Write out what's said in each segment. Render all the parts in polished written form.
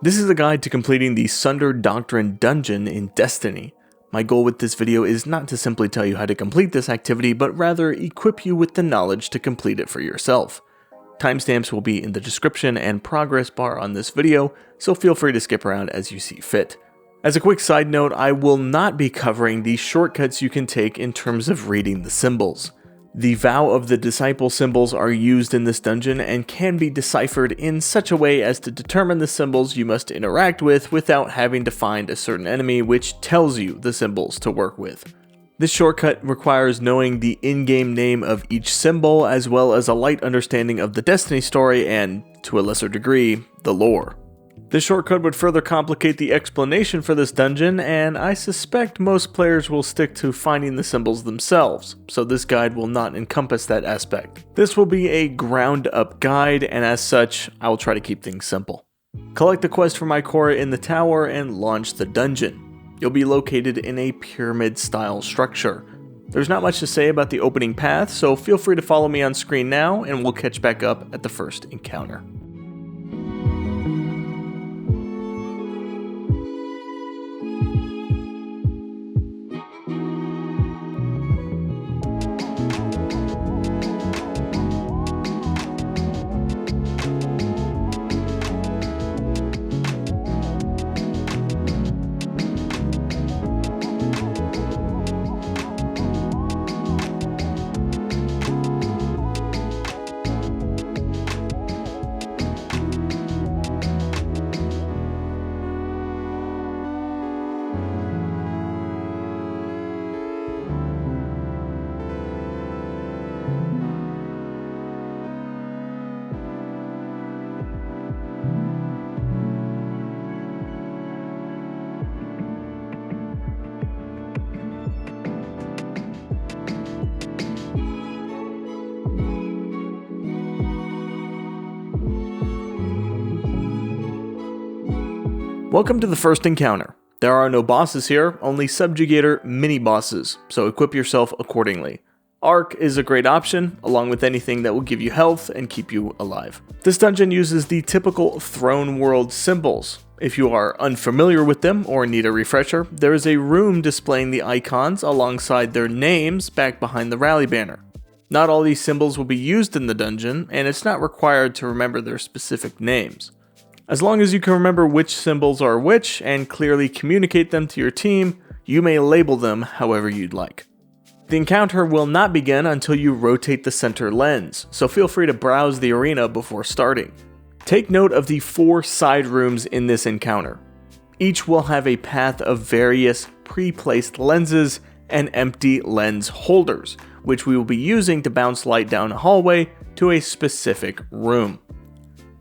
This is a guide to completing the Sundered Doctrine dungeon in Destiny. My goal with this video is not to simply tell you how to complete this activity, but rather equip you with the knowledge to complete it for yourself. Timestamps will be in the description and progress bar on this video, so feel free to skip around as you see fit. As a quick side note, I will not be covering the shortcuts you can take in terms of reading the symbols. The Vow of the Disciple symbols are used in this dungeon and can be deciphered in such a way as to determine the symbols you must interact with without having to find a certain enemy which tells you the symbols to work with. This shortcut requires knowing the in-game name of each symbol as well as a light understanding of the Destiny story and, to a lesser degree, the lore. This shortcut would further complicate the explanation for this dungeon, and I suspect most players will stick to finding the symbols themselves, so this guide will not encompass that aspect. This will be a ground-up guide, and as such, I will try to keep things simple. Collect the quest from Ikora in the tower and launch the dungeon. You'll be located in a pyramid-style structure. There's not much to say about the opening path, so feel free to follow me on screen now, and we'll catch back up at the first encounter. Welcome to the first encounter. There are no bosses here, only subjugator mini-bosses, so equip yourself accordingly. Arc is a great option, along with anything that will give you health and keep you alive. This dungeon uses the typical throne world symbols. If you are unfamiliar with them or need a refresher, there is a room displaying the icons alongside their names back behind the rally banner. Not all these symbols will be used in the dungeon, and it's not required to remember their specific names. As long as you can remember which symbols are which and clearly communicate them to your team, you may label them however you'd like. The encounter will not begin until you rotate the center lens, so feel free to browse the arena before starting. Take note of the 4 side rooms in this encounter. Each will have a path of various pre-placed lenses and empty lens holders, which we will be using to bounce light down a hallway to a specific room.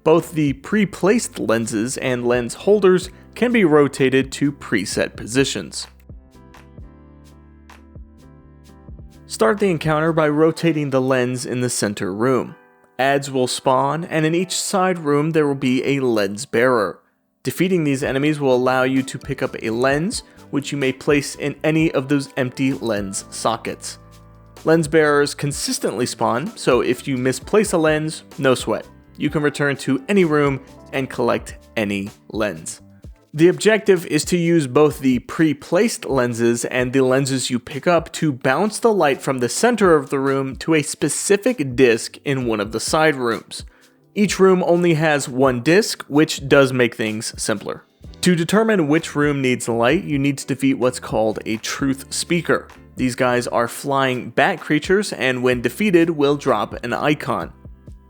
Both the pre-placed lenses and lens holders can be rotated to preset positions. Start the encounter by rotating the lens in the center room. Adds will spawn, and in each side room there will be a lens bearer. Defeating these enemies will allow you to pick up a lens, which you may place in any of those empty lens sockets. Lens bearers consistently spawn, so if you misplace a lens, no sweat. You can return to any room and collect any lens. The objective is to use both the pre-placed lenses and the lenses you pick up to bounce the light from the center of the room to a specific disc in one of the side rooms. Each room only has one disc, which does make things simpler. To determine which room needs light, you need to defeat what's called a truth speaker. These guys are flying bat creatures and when defeated will drop an icon.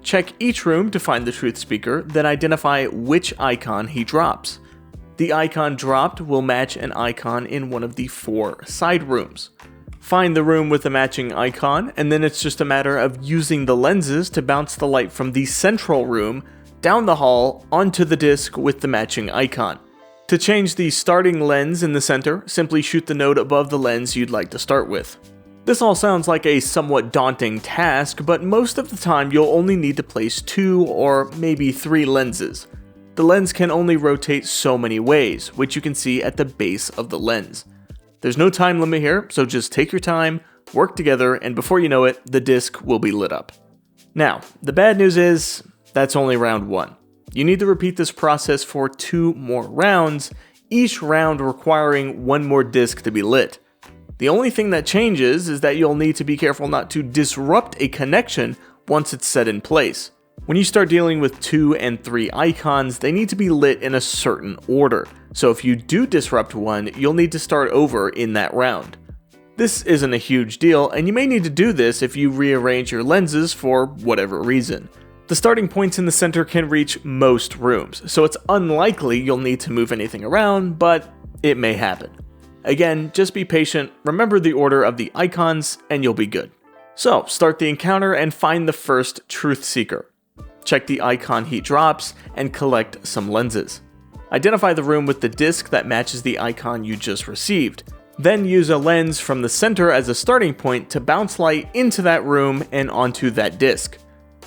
Check each room to find the truth speaker, then identify which icon he drops. The icon dropped will match an icon in one of the 4 side rooms. Find the room with the matching icon, and then it's just a matter of using the lenses to bounce the light from the central room down the hall onto the disc with the matching icon. To change the starting lens in the center, simply shoot the node above the lens you'd like to start with. This all sounds like a somewhat daunting task, but most of the time you'll only need to place 2 or maybe 3 lenses. The lens can only rotate so many ways, which you can see at the base of the lens. There's no time limit here, so just take your time, work together, and before you know it, the disc will be lit up. Now, the bad news is, that's only round 1. You need to repeat this process for 2 more rounds, each round requiring 1 more disc to be lit. The only thing that changes is that you'll need to be careful not to disrupt a connection once it's set in place. When you start dealing with 2 and 3 icons, they need to be lit in a certain order, so if you do disrupt one, you'll need to start over in that round. This isn't a huge deal, and you may need to do this if you rearrange your lenses for whatever reason. The starting points in the center can reach most rooms, so it's unlikely you'll need to move anything around, but it may happen. Again, just be patient, remember the order of the icons, and you'll be good. So, start the encounter and find the first Truth Seeker. Check the icon he drops, and collect some lenses. Identify the room with the disc that matches the icon you just received. Then use a lens from the center as a starting point to bounce light into that room and onto that disc.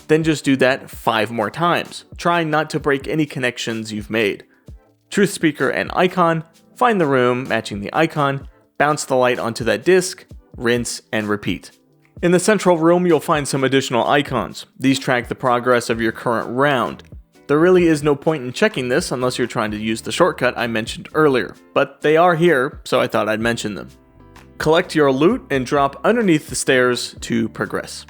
Then just do that 5 more times, trying not to break any connections you've made. Truth Seeker and icon, find the room matching the icon, bounce the light onto that disc, rinse, and repeat. In the central room, you'll find some additional icons. These track the progress of your current round. There really is no point in checking this unless you're trying to use the shortcut I mentioned earlier, but they are here, so I thought I'd mention them. Collect your loot and drop underneath the stairs to progress.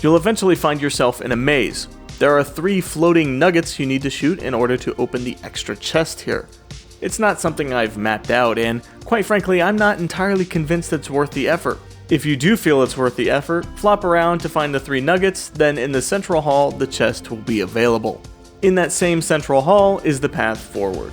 You'll eventually find yourself in a maze. There are 3 floating nuggets you need to shoot in order to open the extra chest here. It's not something I've mapped out, and quite frankly, I'm not entirely convinced it's worth the effort. If you do feel it's worth the effort, flop around to find the 3 nuggets, then in the central hall, the chest will be available. In that same central hall is the path forward.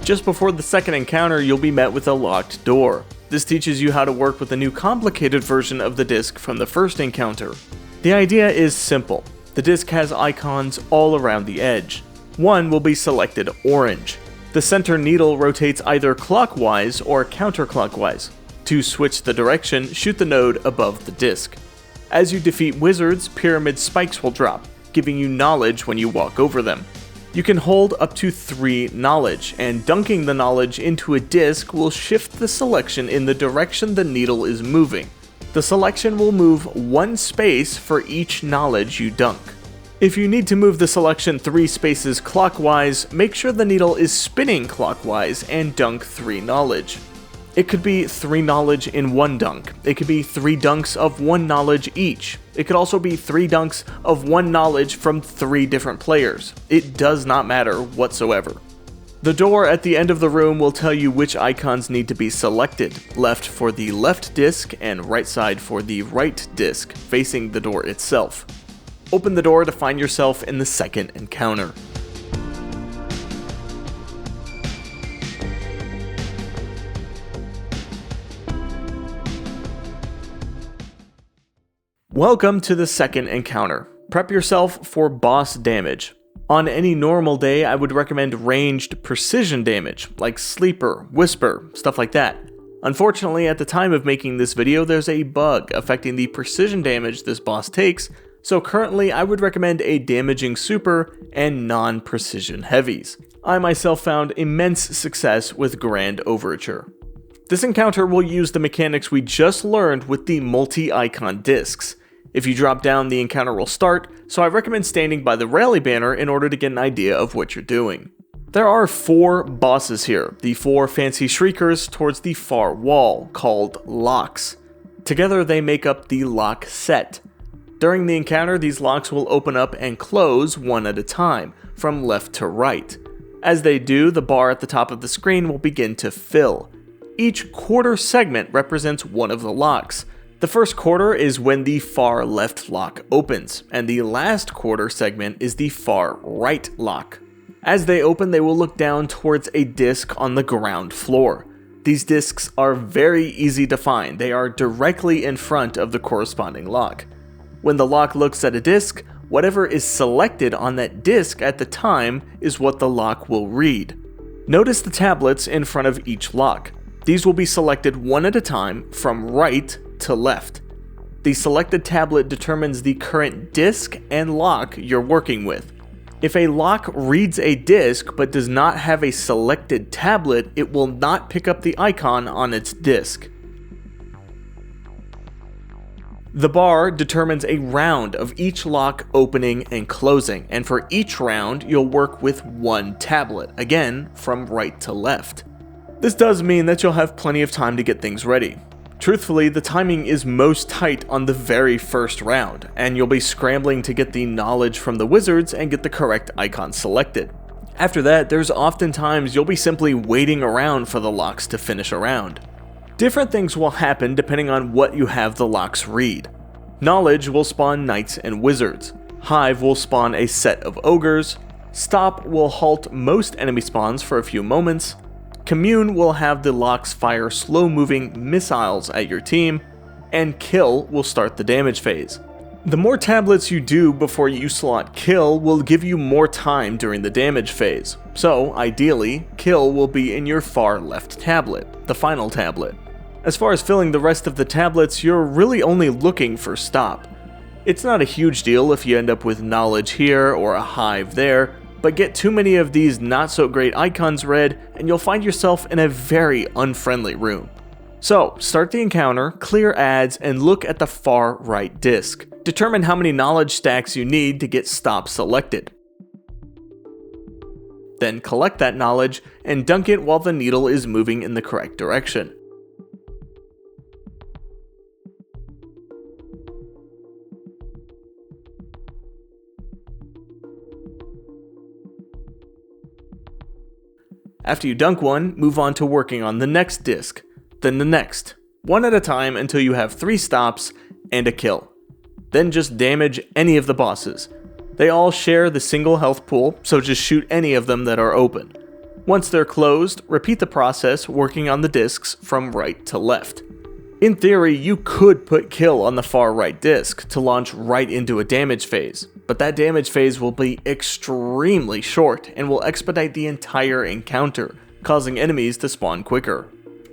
Just before the second encounter, you'll be met with a locked door. This teaches you how to work with a new complicated version of the disc from the first encounter. The idea is simple. The disc has icons all around the edge. One will be selected orange. The center needle rotates either clockwise or counterclockwise. To switch the direction, shoot the node above the disc. As you defeat wizards, pyramid spikes will drop, giving you knowledge when you walk over them. You can hold up to 3 knowledge, and dunking the knowledge into a disc will shift the selection in the direction the needle is moving. The selection will move 1 space for each knowledge you dunk. If you need to move the selection 3 spaces clockwise, make sure the needle is spinning clockwise and dunk 3 knowledge. It could be 3 knowledge in 1 dunk. It could be 3 dunks of 1 knowledge each. It could also be 3 dunks of 1 knowledge from 3 different players. It does not matter whatsoever. The door at the end of the room will tell you which icons need to be selected, left for the left disc and right side for the right disc, facing the door itself. Open the door to find yourself in the second encounter. Welcome to the second encounter. Prep yourself for boss damage. On any normal day, I would recommend ranged precision damage, like Sleeper, Whisper, stuff like that. Unfortunately, at the time of making this video, there's a bug affecting the precision damage this boss takes, so currently I would recommend a damaging super and non-precision heavies. I myself found immense success with Grand Overture. This encounter will use the mechanics we just learned with the multi-icon discs. If you drop down, the encounter will start, so I recommend standing by the rally banner in order to get an idea of what you're doing. There are 4 bosses here, the 4 fancy shriekers towards the far wall, called locks. Together they make up the lock set. During the encounter, these locks will open up and close one at a time, from left to right. As they do, the bar at the top of the screen will begin to fill. Each quarter segment represents one of the locks. The first quarter is when the far left lock opens, and the last quarter segment is the far right lock. As they open, they will look down towards a disc on the ground floor. These discs are very easy to find. They are directly in front of the corresponding lock. When the lock looks at a disc, whatever is selected on that disc at the time is what the lock will read. Notice the tablets in front of each lock. These will be selected one at a time from right to left. The selected tablet determines the current disc and lock you're working with. If a lock reads a disc but does not have a selected tablet, it will not pick up the icon on its disc. The bar determines a round of each lock opening and closing, and for each round you'll work with one tablet, again from right to left. This does mean that you'll have plenty of time to get things ready. Truthfully, the timing is most tight on the very first round, and you'll be scrambling to get the knowledge from the wizards and get the correct icon selected. After that, there's often times you'll be simply waiting around for the locks to finish a round. Different things will happen depending on what you have the locks read. Knowledge will spawn knights and wizards. Hive will spawn a set of ogres. Stop will halt most enemy spawns for a few moments. Commune will have the locks fire slow-moving missiles at your team, and Kill will start the damage phase. The more tablets you do before you slot Kill will give you more time during the damage phase, so ideally, Kill will be in your far left tablet, the final tablet. As far as filling the rest of the tablets, you're really only looking for Stop. It's not a huge deal if you end up with Knowledge here or a Hive there, but get too many of these not so great icons read and you'll find yourself in a very unfriendly room. So, start the encounter, clear ads, and look at the far right disc. Determine how many knowledge stacks you need to get Stop selected. Then collect that knowledge and dunk it while the needle is moving in the correct direction. After you dunk one, move on to working on the next disc, then the next, one at a time until you have 3 stops and a kill. Then just damage any of the bosses. They all share the single health pool, so just shoot any of them that are open. Once they're closed, repeat the process working on the discs from right to left. In theory, you could put Kill on the far right disc to launch right into a damage phase, but that damage phase will be extremely short and will expedite the entire encounter, causing enemies to spawn quicker.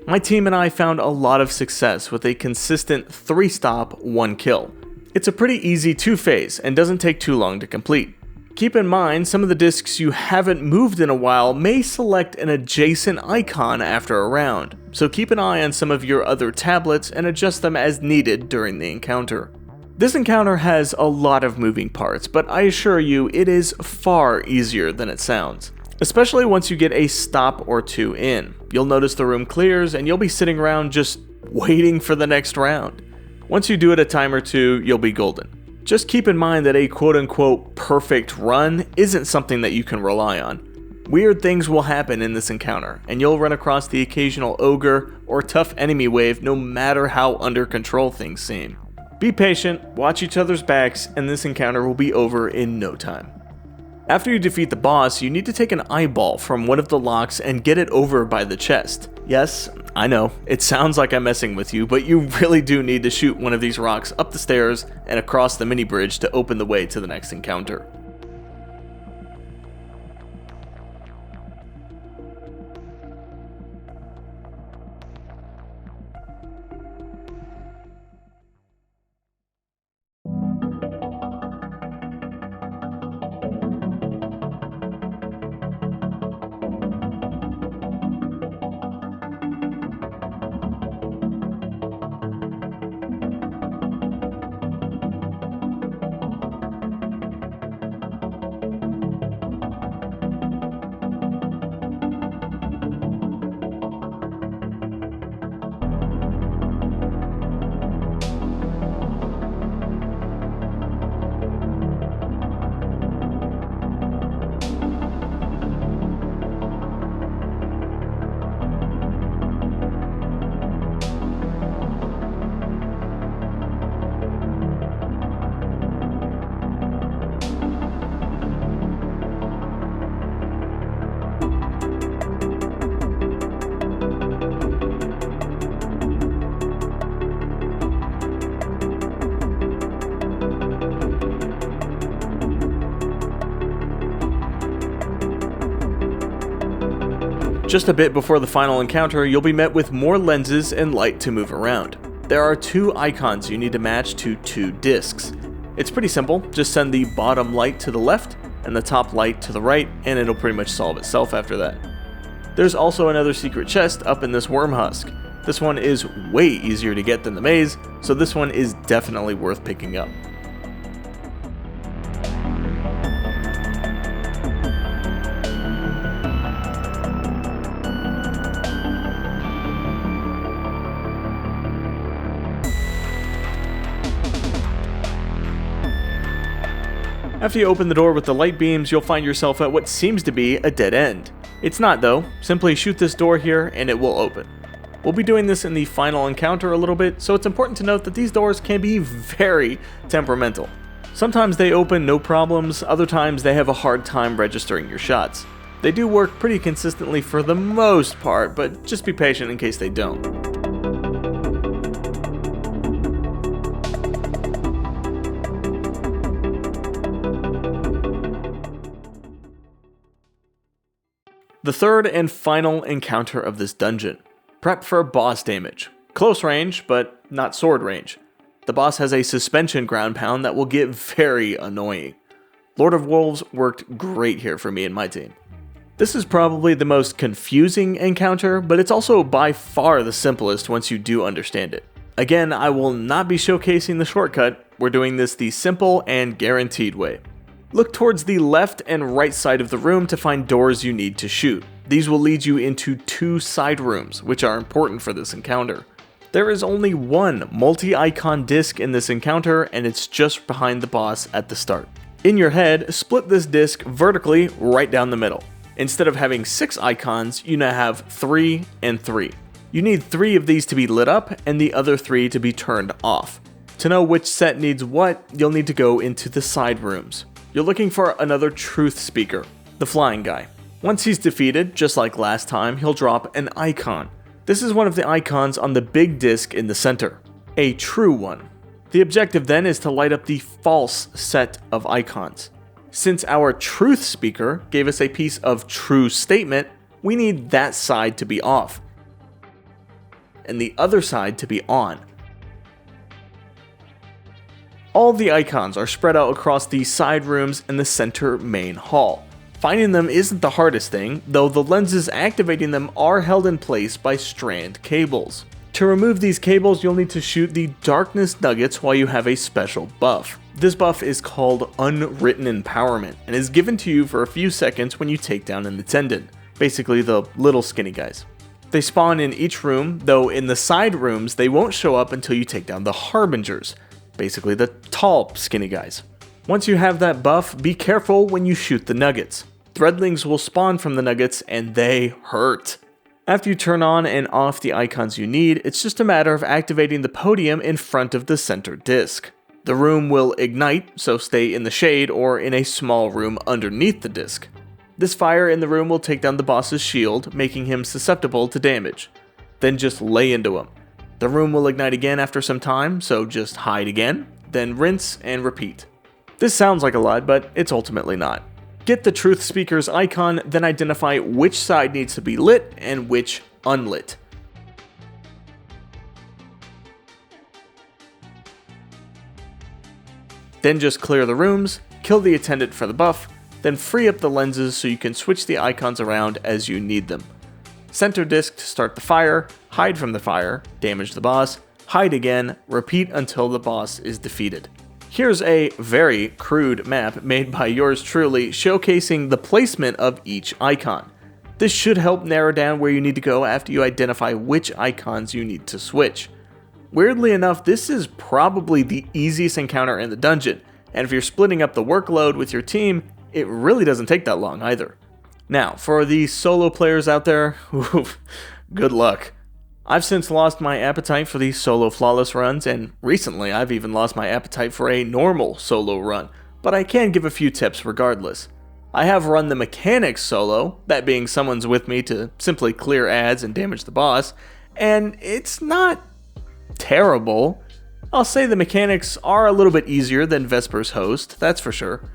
My team and I found a lot of success with a consistent 3-stop, 1 kill. It's a pretty easy 2-phase and doesn't take too long to complete. Keep in mind, some of the discs you haven't moved in a while may select an adjacent icon after a round, so keep an eye on some of your other tablets and adjust them as needed during the encounter. This encounter has a lot of moving parts, but I assure you it is far easier than it sounds. Especially once you get a stop or 2 in. You'll notice the room clears and you'll be sitting around just waiting for the next round. Once you do it a time or 2, you'll be golden. Just keep in mind that a quote-unquote perfect run isn't something that you can rely on. Weird things will happen in this encounter, and you'll run across the occasional ogre or tough enemy wave no matter how under control things seem. Be patient, watch each other's backs, and this encounter will be over in no time. After you defeat the boss, you need to take an eyeball from one of the locks and get it over by the chest. Yes, I know, it sounds like I'm messing with you, but you really do need to shoot one of these rocks up the stairs and across the mini bridge to open the way to the next encounter. Just a bit before the final encounter, you'll be met with more lenses and light to move around. There are 2 icons you need to match to 2 discs. It's pretty simple, just send the bottom light to the left and the top light to the right, and it'll pretty much solve itself after that. There's also another secret chest up in this worm husk. This one is way easier to get than the maze, so this one is definitely worth picking up. After you open the door with the light beams, you'll find yourself at what seems to be a dead end. It's not though, simply shoot this door here and it will open. We'll be doing this in the final encounter a little bit, so it's important to note that these doors can be very temperamental. Sometimes they open no problems, other times they have a hard time registering your shots. They do work pretty consistently for the most part, but just be patient in case they don't. The third and final encounter of this dungeon. Prep for boss damage. Close range, but not sword range. The boss has a suspension ground pound that will get very annoying. Lord of Wolves worked great here for me and my team. This is probably the most confusing encounter, but it's also by far the simplest once you do understand it. Again, I will not be showcasing the shortcut, we're doing this the simple and guaranteed way. Look towards the left and right side of the room to find doors you need to shoot. These will lead you into 2 side rooms, which are important for this encounter. There is only one multi-icon disc in this encounter, and it's just behind the boss at the start. In your head, split this disc vertically right down the middle. Instead of having 6 icons, you now have 3 and 3. You need 3 of these to be lit up and the other 3 to be turned off. To know which set needs what, you'll need to go into the side rooms. You're looking for another truth speaker, the flying guy. Once he's defeated, just like last time, he'll drop an icon. This is one of the icons on the big disc in the center, a true one. The objective then is to light up the false set of icons. Since our truth speaker gave us a piece of true statement, we need that side to be off, and the other side to be on. All the icons are spread out across the side rooms and the center main hall. Finding them isn't the hardest thing, though the lenses activating them are held in place by strand cables. To remove these cables, you'll need to shoot the darkness nuggets while you have a special buff. This buff is called Unwritten Empowerment and is given to you for a few seconds when you take down an attendant, basically the little skinny guys. They spawn in each room, though in the side rooms they won't show up until you take down the Harbingers, basically the tall skinny guys. Once you have that buff, be careful when you shoot the nuggets. Threadlings will spawn from the nuggets and they hurt. After you turn on and off the icons you need, it's just a matter of activating the podium in front of the center disc. The room will ignite, so stay in the shade or in a small room underneath the disc. This fire in the room will take down the boss's shield, making him susceptible to damage. Then just lay into him. The room will ignite again after some time, so just hide again, then rinse and repeat. This sounds like a lot, but it's ultimately not. Get the truth speaker's icon, then identify which side needs to be lit and which unlit. Then just clear the rooms, kill the attendant for the buff, then free up the lenses so you can switch the icons around as you need them. Center disc to start the fire, hide from the fire, damage the boss, hide again, repeat until the boss is defeated. Here's a very crude map made by yours truly showcasing the placement of each icon. This should help narrow down where you need to go after you identify which icons you need to switch. Weirdly enough, this is probably the easiest encounter in the dungeon, and if you're splitting up the workload with your team, it really doesn't take that long either. Now, for the solo players out there, good luck. I've since lost my appetite for these solo flawless runs, and recently I've even lost my appetite for a normal solo run, but I can give a few tips regardless. I have run the mechanics solo, that being someone's with me to simply clear ads and damage the boss, and it's not terrible. I'll say the mechanics are a little bit easier than Vesper's host, that's for sure.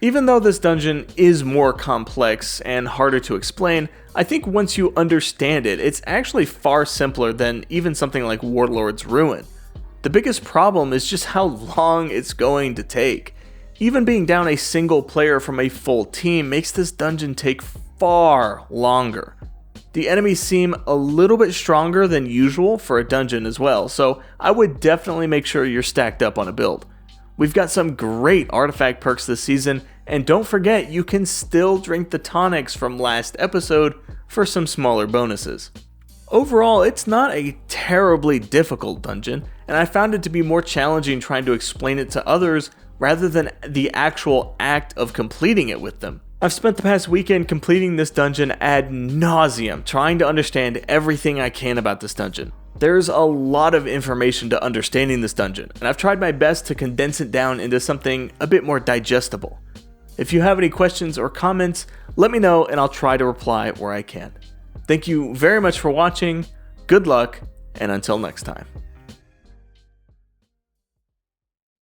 Even though this dungeon is more complex and harder to explain, I think once you understand it, it's actually far simpler than even something like Warlord's Ruin. The biggest problem is just how long it's going to take. Even being down a single player from a full team makes this dungeon take far longer. The enemies seem a little bit stronger than usual for a dungeon as well, so I would definitely make sure you're stacked up on a build. We've got some great artifact perks this season, and don't forget you can still drink the tonics from last episode for some smaller bonuses. Overall, it's not a terribly difficult dungeon, and I found it to be more challenging trying to explain it to others rather than the actual act of completing it with them. I've spent the past weekend completing this dungeon ad nauseum, trying to understand everything I can about this dungeon. There's a lot of information to understanding this dungeon, and I've tried my best to condense it down into something a bit more digestible. If you have any questions or comments, let me know and I'll try to reply where I can. Thank you very much for watching, good luck, and until next time.